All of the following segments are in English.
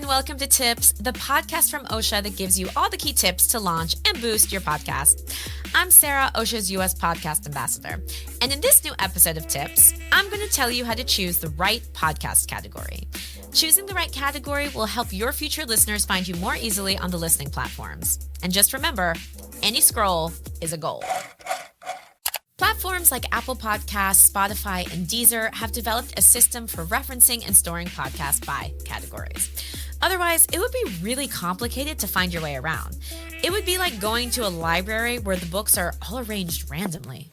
welcome to Tips, the podcast from Ausha that gives you all the key tips to launch and boost your podcast. I'm Sarah, Ausha's US podcast ambassador. And in this new episode of Tips, I'm going to tell you how to choose the right podcast category. Choosing the right category will help your future listeners find you more easily on the listening platforms. And just remember, any scroll is a goal. Platforms like Apple Podcasts, Spotify, and Deezer have developed a system for referencing and storing podcasts by categories. Otherwise, it would be really complicated to find your way around. It would be like going to a library where the books are all arranged randomly.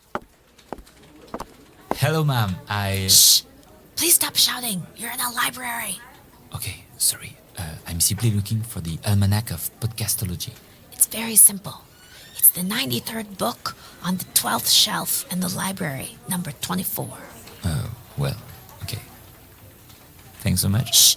Hello, ma'am. Shh! Please stop shouting. You're in a library. Okay, sorry. I'm simply looking for the Almanac of Podcastology. It's very simple. It's the 93rd book on the 12th shelf in the library, number 24. Oh, well, okay. Thanks so much. Shh!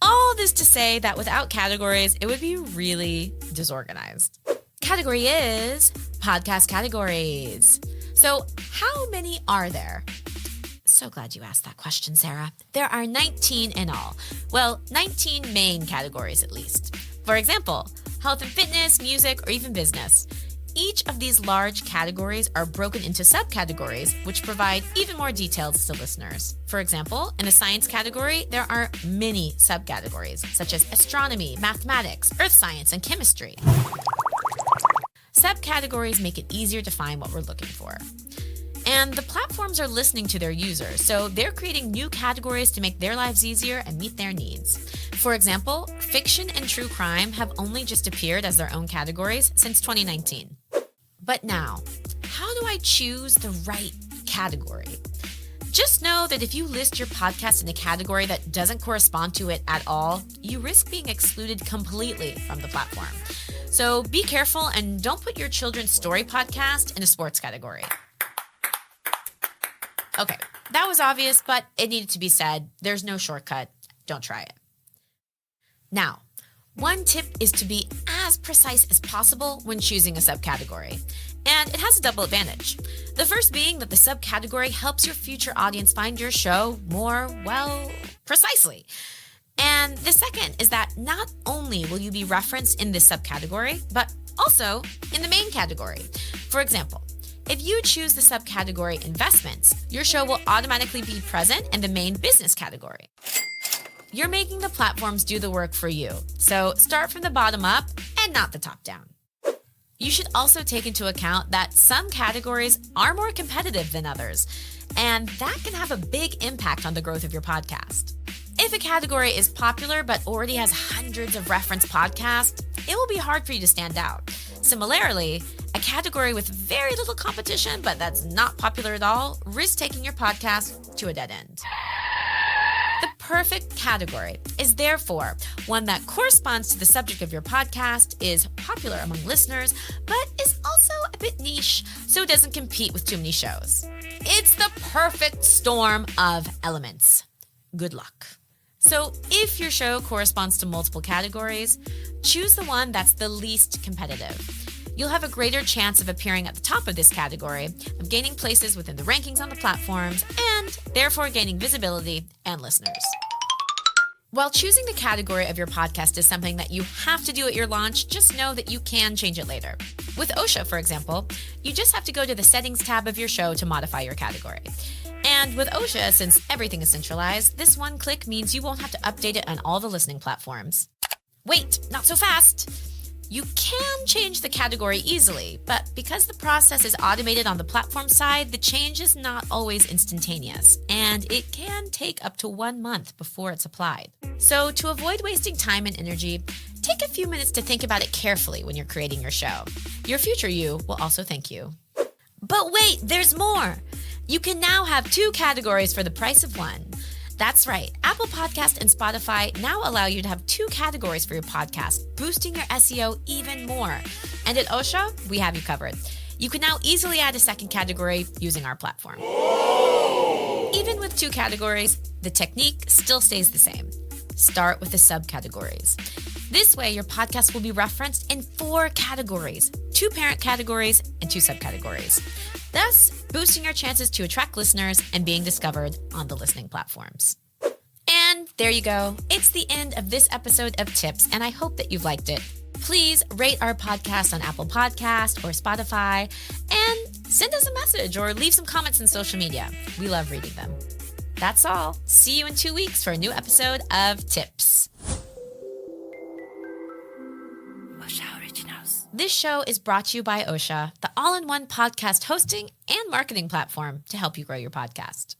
All this to say that without categories, it would be really disorganized. Category is podcast categories. So how many are there? So glad you asked that question, Sarah. There are 19 in all. Well, 19 main categories at least. For example, health and fitness, music, or even business. Each of these large categories are broken into subcategories, which provide even more details to listeners. For example, in the science category, there are many subcategories, such as astronomy, mathematics, earth science, and chemistry. Subcategories make it easier to find what we're looking for. And the platforms are listening to their users, so they're creating new categories to make their lives easier and meet their needs. For example, fiction and true crime have only just appeared as their own categories since 2019. But now, how do I choose the right category? Just know that if you list your podcast in a category that doesn't correspond to it at all, you risk being excluded completely from the platform. So be careful and don't put your children's story podcast in a sports category. Okay, that was obvious, but it needed to be said. There's no shortcut. Don't try it. Now, one tip is to be as precise as possible when choosing a subcategory. And it has a double advantage. The first being that the subcategory helps your future audience find your show more, well, precisely. And the second is that not only will you be referenced in this subcategory, but also in the main category. For example, if you choose the subcategory investments, your show will automatically be present in the main business category. You're making the platforms do the work for you, so start from the bottom up and not the top down. You should also take into account that some categories are more competitive than others, and that can have a big impact on the growth of your podcast. If a category is popular but already has hundreds of reference podcasts, it will be hard for you to stand out. Similarly, a category with very little competition but that's not popular at all risks taking your podcast to a dead end. The perfect category is therefore one that corresponds to the subject of your podcast, is popular among listeners, but is also a bit niche, so it doesn't compete with too many shows. It's the perfect storm of elements. Good luck. So if your show corresponds to multiple categories, choose the one that's the least competitive. You'll have a greater chance of appearing at the top of this category, of gaining places within the rankings on the platforms, and therefore gaining visibility and listeners. While choosing the category of your podcast is something that you have to do at your launch, just know that you can change it later. With Ausha, for example, you just have to go to the settings tab of your show to modify your category. And with Ausha, since everything is centralized, this one click means you won't have to update it on all the listening platforms. Wait, not so fast! You can change the category easily, but because the process is automated on the platform side, the change is not always instantaneous, and it can take up to 1 month before it's applied. So to avoid wasting time and energy, take a few minutes to think about it carefully when you're creating your show. Your future you will also thank you. But wait, there's more! You can now have 2 categories for the price of 1. That's right. Apple Podcast and Spotify now allow you to have 2 categories for your podcast, boosting your SEO even more. And at Ausha, we have you covered. You can now easily add a second category using our platform. Even with 2 categories, the technique still stays the same. Start with the subcategories. This way, your podcast will be referenced in 4 categories, 2 parent categories and 2 subcategories, thus boosting your chances to attract listeners and being discovered on the listening platforms. And There you go. It's the end of this episode of Tips, and I hope that you've liked it. Please rate our podcast on Apple Podcast or Spotify, and send us a message or leave some comments on social media. We love reading them. That's all. See you in 2 weeks for a new episode of Tips. Ausha Originals. This show is brought to you by Ausha, the all-in-one podcast hosting and marketing platform to help you grow your podcast.